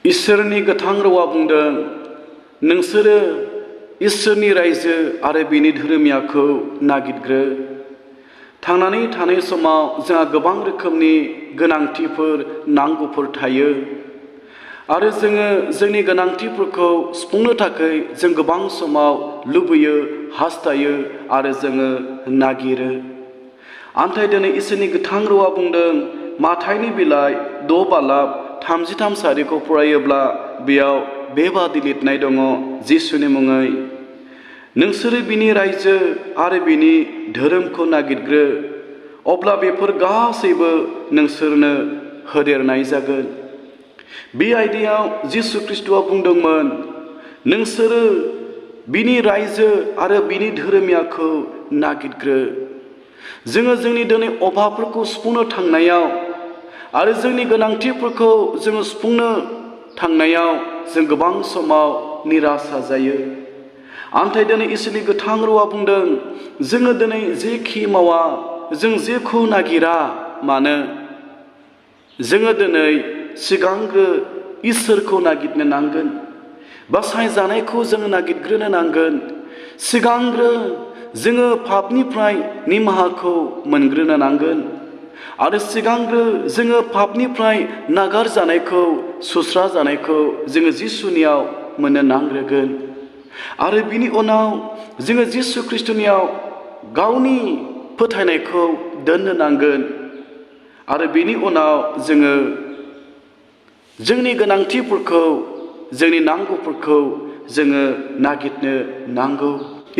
इसोरनि गोथां रावा बुंदों, नोंसोरो इसोरनि रायजो आरो बिनि धोरोमियाखौ नागिरग्रो। थांनानै थानाय समाव जोंहा गोबां रोखोमनि गोनांथिफोर नांगौफोर थायो आरो जोङो जोंनि गोनांथिफोरखौ सुफुंनो थाखाय जों गोबां समाव लुबैयो, हास्थायो आरो जोङो नागिरो। आन्थाय दिनै इसोरनि गोथां रावा बुंदों, माथाइनि बिलाइ 6 बालाब 33 सारिखौ फरायोब्ला बेयाव बेबादि लिरनाय दङ जिसुनि मुङै, नोंसोरो बिनि रायजो आरो बिनि धोरोमखौ नागिरग्रो, अब्ला बेफोर गासैबो नोंसोरनो होदेरनाय जागोन। बे आयदायाव जिसु ख्रिस्ट'आ बुंदोंमोन, नोंसोरो बिनि रायजो आरो बिनि धोरोमियाखौ नागिरग्रो। जोङो जोंनि दिनै अभाबफोरखौ सुफुंनो थांनायाव आरो जोंनि गोनांथिफोरखौ जोङो सुफुंनो थांनायाव जों गोबां समाव निराशा जायो। आन्थाय दिनै इसोरनि गोथां रावा बुंदों, जोङो दिनै जेखि मावा, जों जेखौ नागिरा मानो, जोङो दिनै सिगांग्रो इसोरखौ नागिरनो नांगोन। बासायजानायखौ जोङो नागिरग्रोनो नांगोन। सिगांग्रो जोङो पापनिफ्राय निमाहाखौ मोनग्रोनो नांगोन आरो सिगांग्रो जोङो पापनिफ्राय नागारजानायखौ, सुस्रा जानायखौ जोङो जिसुनियाव मोननो नांग्रोगोन आरो बिनि उनाव जोङो जिसु ख्रिस्ट'नियाव गावनि फोथायनायखौ दोननो नांगोन आरो बिनि उनाव जोङो जोंनि गोनांथिफोरखौ, जोंनि नांगौफोरखौ जोङो नागिरनो नांगौ।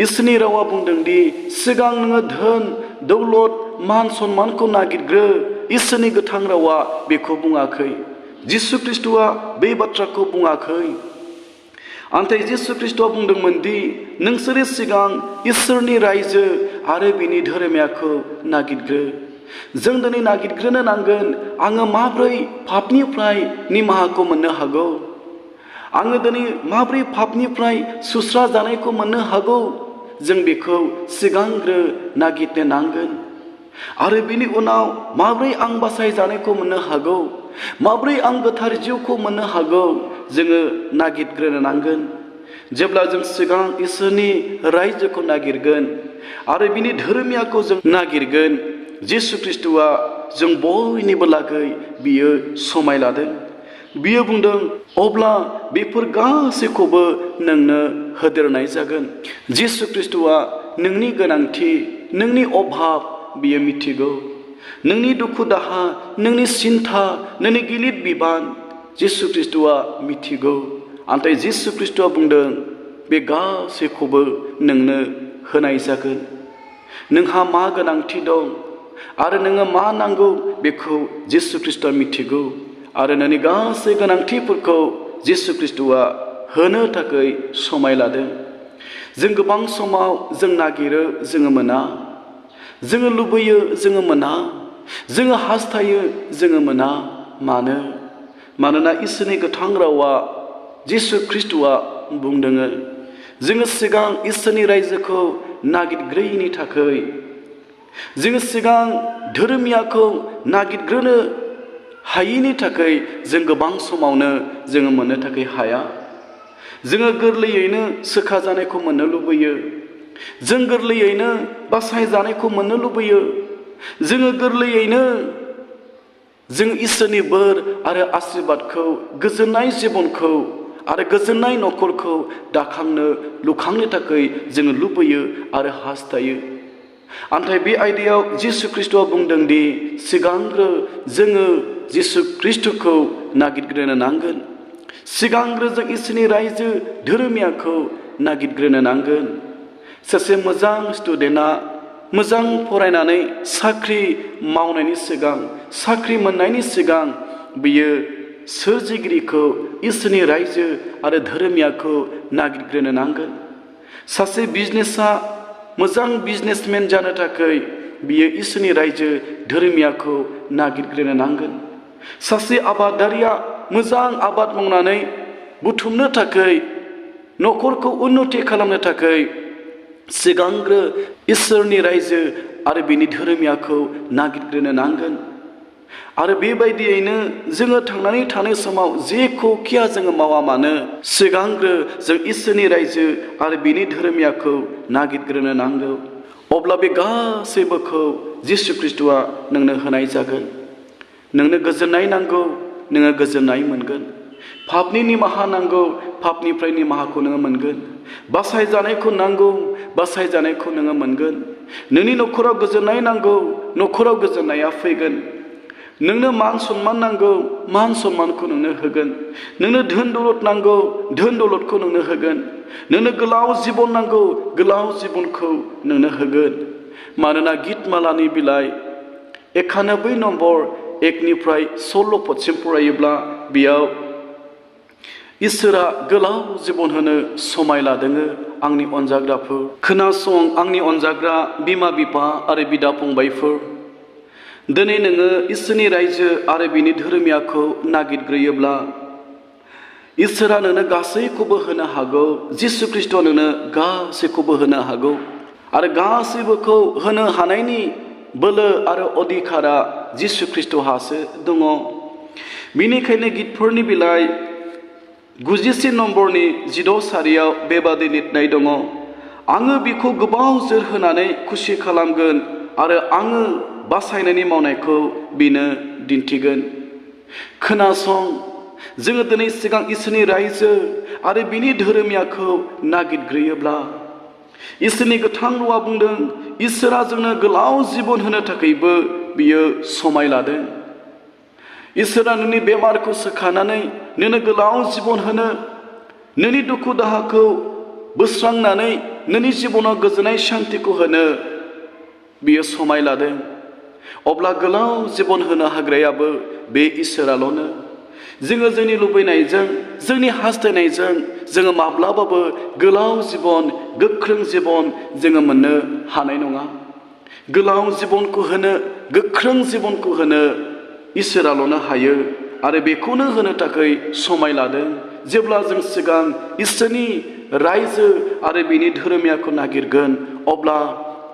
इसोरनि रावा बुंदोंदि सिगां नोङो धोन दौलत मान सन्मानखौ नागिरग्रो। इसोरनि गोथां रावा बेखौ बुङाखै, जिसु ख्रिस्ट'आ बे बाथ्राखौ बुङाखै। आन्थाय जिसु ख्रिस्ट'आ बुंदोंमोन दि नोंसोरो सिगां इसोरनि रायजो आरो बिनि धोरोमियाखौ नागिरग्रो। जों दिनै नागिरग्रोनो नांगोन, आङो माब्रै पापनिफ्राय निमाहाखौ मोननो हागौ, आङो दिनै माब्रै पापनिफ्राय सुस्रा जानायखौ मोननो हागौ, जों बेखौ सिगांग्रो नागिरनो नांगोन आरो बिनि उनाव माब्रै आं बासायजानायखौ मोननो हागौ, माब्रै आं गोथार जिउखौ मोननो हागौ, जोङो नागिरग्रोनो नांगोन। जेब्ला जों सिगां इसोरनि रायजोखौ नागिरगोन आरो बिनि धोरोमियाखौ जों नागिरगोन, जिसु ख्रिस्ट'आ जों बयनिबो लागै बियो समाय लादों। बियो बुंदों, अब्ला बेफोर गासैखौबो नोंनो होदेरनाय जागोन। जिसु ख्रिस्ट'आ नोंनि गोनांथि, नोंनि अभाब बियो मिथिगौ। नोंनि दुखु दाहा, नोंनि सिन्था, नोंनि गिलिर बिबान जिसु ख्रिस्ट'आ मिथिगौ। आन्थाय जिसु ख्रिस्ट'आ बुंदों, बे गासैखौबो नोंनो होनाय जागोन। नोंहा मा गोनांथि दं आरो नोङो मा नांगौ बेखौ जिसु ख्रिस्ट'आ मिथिगौ आरो नोंनि गासै गोनांथिफोरखौ जिसु ख्रिस्ट'आ होनो थाखाय समाय लादों। जों गोबां समाव जों नागिरो, जोङो मोना। जोङो लुबैयो, जोङो मोना। जोङो हास्थायो, जोङो मोना। मानोना इसोरनि गोथां रावा जिसु ख्रिस्ट'आ बुंदों, जोङो सिगां इसोरनि रायजोखौ नागिरग्रोयैनि थाखाय, जोङो सिगां धोरोमियाखौ नागिरग्रोनो हायैनि थाखाय जों गोबां समावनो जोङो मोननो थाखाय हाया। जोङो गोरलैयैनो सोखा जानायखौ मोननो लुबैयो। जों गोरलैयैनो बासायजानायखौ मोननो लुबैयो। जोङो गोरलैयैनो जों इसोरनि बोर आरो आशीर्बादखौ, गोजोननाय जिबनखौ आरो गोजोननाय न'खरखौ दाखांनो लुखांनो थाखाय जोङो लुबैयो आरो हास्थायो। आन्थाय बे आयदायाव जिसु ख्रिस्ट'आ बुंदों दि सिगांग्रो जोङो जिसु ख्रिस्ट'खौ नागिरग्रोनो नांगोन। सिगांग्रो जों इसोरनि रायजो धोरोमियाखौ नागिरग्रोनो नांगोन। सासे मोजां स्टुडेन्टआ मोजां फरायनानै साख्रि मावनायनि सिगां, साख्रि मोननायनि सिगां बियो सोरजिगिरिखौ, इसोरनि रायजो आरो धोरोमियाखौ नागिरग्रोनो नांगोन। सासे बिजनेसा मोजां बिजनेसमेन जानो थाखाय बियो इसोरनि रायजो धोरोमियाखौ नागिरग्रोनो नांगोन। सासे आबादारिया मोजां आबाद मावनानै बुथुमनो थाखाय, न'खरखौ उन्नति खालामनो थाखाय सिगांग्रो इसोरनि रायजो आरो बिनि धोरोमियाखौ नागिरग्रोनो नांगोन। आरो बेबायदियैनो जोङो थांनानै थानाय समाव जेखौखिया जोङो मावा मानो सिगांग्रो जों इसोरनि रायजो आरो बिनि धोरोमियाखौ नागिरग्रोनो नांगौ। अब्ला बे गासैबोखौ जिसु ख्रिस्ट'आ नोंनो होनाय जागोन। नोंनो गोजोननाय नांगौ, नोङो गोजोननाय मोनगोन। पापनि निमाहा नांगौ, पापनिफ्राय निमाहाखौ नोङो मोनगोन। बासायजानायखौ नांगौ, बासायजानायखौ नोङो मोनगोन। नोंनि न'खराव गोजोननाय नांगौ, न'खराव गोजोननाया फैगोन। नोंनो मान सन्मान नांगौ, मान सन्मानखौ नोंनो होगोन। नोंनो धोन दौलत नांगौ, धोन दौलतखौ नोंनो होगोन। नोंनो गोलाव जिबन नांगौ, गोलाव जिबनखौ नोंनो होगोन। मानोना गितमालानि बिलाइ 91 नम्बर 1निफ्राय 16 पदसिम फरायोब्ला बेयाव इसोरा गोलाव जिबन होनो समाय लादोङो। आंनि अनजाग्राफोर खोनासं, आंनि अनजाग्रा बिमा बिफा आरो बिदा फंबायफोर, दिनै नोङो इसोरनि रायजो आरो बिनि धोरोमियाखौ नागिरग्रोयोब्ला इसोरा नोंनो गासैखौबो होनो हागौ। जिसु ख्रिस्ट'आ नोंनो गासैखौबो होनो हागौ आरो गासैबोखौ होनो हानायनि बोलो आरो अधिकारा जिसु ख्रिस्ट'हासो दङ। बेनिखायनो गितफोरनि बिलाइ 90 नम्बरनि 16 सारियाव बेबादि लिरनाय दङ, आङो बिखौ गोबाव जोर होनानै खुसि खालामगोन आरो आङो बासायनायनि मावनायखौ बिनो दिन्थिगोन। खोनासं, जोङो दिनै सिगां इसोरनि रायजो आरो बिनि धोरोमियाखौ नागिरग्रोयोब्ला इसोरनि गोथां रावा बुंदों, इसोरा जोंनो गोलाव जिबन होनो थाखायबो बियो समाय लादों। इसोरा नोंनि बेमारखौ सोखानानै नोंनो गोलाव जिबन होनो, नोंनि दुखु दाहाखौ बोस्रांनानै नोंनि जिबनाव गोजोननाय शान्तिखौ होनो बियो समाय लादों। अब्ला गोलाव जिबन होनो हाग्रायाबो बे इसोराल'नो। जोङो जोंनि लुबैनायजों, जोंनि हास्थायनायजों जोङो माब्लाबाबो गोलाव जिबन, गोख्रों जिबन जोङो मोननो हानाय नङा। गोलाव जिबनखौ होनो, गोख्रों जिबनखौ होनो इसोराल'नो हायो आरो बेखौनो होनो थाखाय समाय लादों। जेब्ला जों सिगां इसोरनि रायजो आरो बिनि धोरोमियाखौ नागिरगोन, अब्ला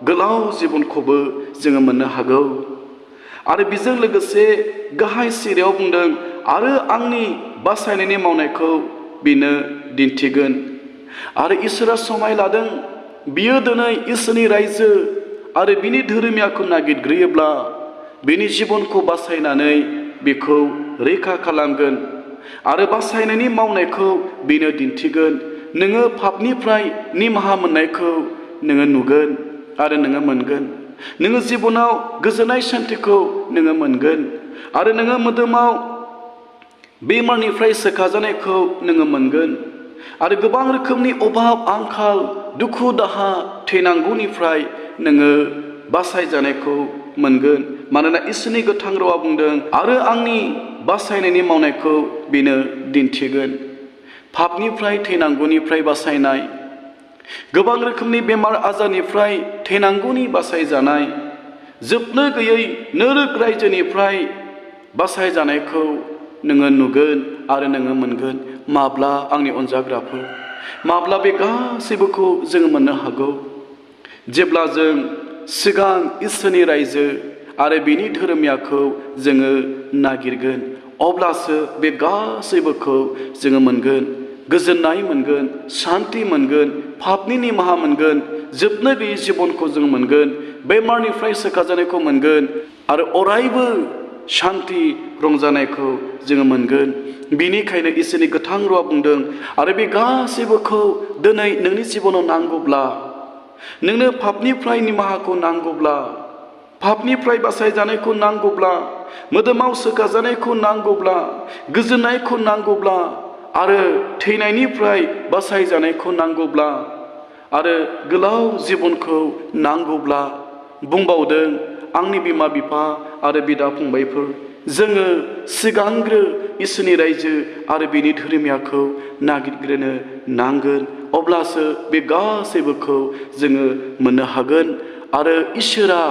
गोलाव जिबनखौबो जोङो मोननो हागौ। आरो बेजों लोगोसे गाहाय सिरायाव बुंदों, आरो आंनि बासायनायनि मावनायखौ बिनो दिन्थिगोन। आरो इसोरा समाय लादों, बियो दिनै इसोरनि रायजो आरो बिनि धोरोमियाखौ नागिरग्रोयोब्ला बिनि जिबनखौ बासायनानै बेखौ रैखा खालामगोन आरो बासायनायनि मावनायखौ बिनो दिन्थिगोन। नोङो पापनिफ्राय निमाहा मोननायखौ नोङो नुगोन आरो नोङो मोनगोन। नोङो जिबनाव गोजोननाय शान्तिखौ नोङो मोनगोन आरो नोङो मोदोमाव बेमारनिफ्राय सोखाजानायखौ नोङो मोनगोन आरो गोबां रोखोमनि अभाब आंखाल, दुखु दाहा, थैनांगौनिफ्राय नोङो बासायजानायखौ मोनगोन। मानोना इसोरनि गोथां रावा बुंदों, आरो आंनि बासायनायनि मावनायखौ बेनो दिन्थिगोन। पापनिफ्राय, थैनांगौनिफ्राय बासायनाय, गोबां रोखोमनि बेमार आजारनिफ्राय थैनांगौनि बासायजानाय, जोबनो गैयै नोरोग रायजोनिफ्राय बासायजानायखौ नोङो नुगोन आरो नोङो मोनगोन। माब्ला आंनि अनजाग्राफोर, माब्ला बे गासैबोखौ जोङो मोननो हागौ? जेब्ला जों सिगां इसोरनि रायजो आरो बिनि धोरोमियाखौ जोङो नागिरगोन, अब्लासो बे गासैबोखौ जोङो मोनगोन। गोजोननाय मोनगोन, शान्ति मोनगोन, पापनि निमाहा मोनगोन, जोबनो गैयै जिबनखौ जों मोनगोन, बेमारनिफ्राय सोखाजानायखौ मोनगोन आरो अरायबो शान्ति रंजानायखौ जोङो मोनगोन। बिनिखायनो इसोरनि गोथां रावा बुंदों, आरो बे गासैबोखौ दिनै नोंनि जिबनाव नांगौब्ला, नोंनो पापनिफ्राय निमाहाखौ नांगौब्ला, पापनिफ्राय बासायजानायखौ नांगौब्ला, मोदोमाव सोखाजानायखौ नांगौब्ला, गोजोननायखौ नांगौब्ला आरो थैनायनिफ्राय बासायजानायखौ नांगौब्ला आरो गोलाव जिबनखौ नांगौब्ला, बुंबावदों आंनि बिमा बिफा आरो बिदा फंबायफोर, जोङो सिगांग्रो इसोरनि रायजो आरो बिनि धोरोमियाखौ नागिरग्रोनो नांगोन। अब्लासो बे गासैबोखौ जोङो मोननो हागोन। आरो इसोरा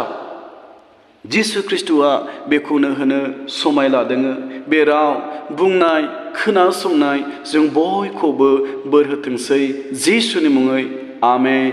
जिसु ख्रिस्ट'आ बेखौनो होनो समाय लादों। बे राव बुंनाय, खोनासंनाय जों बयखौबो बोर होथोंसै जिसुनि मुङै, आमेन।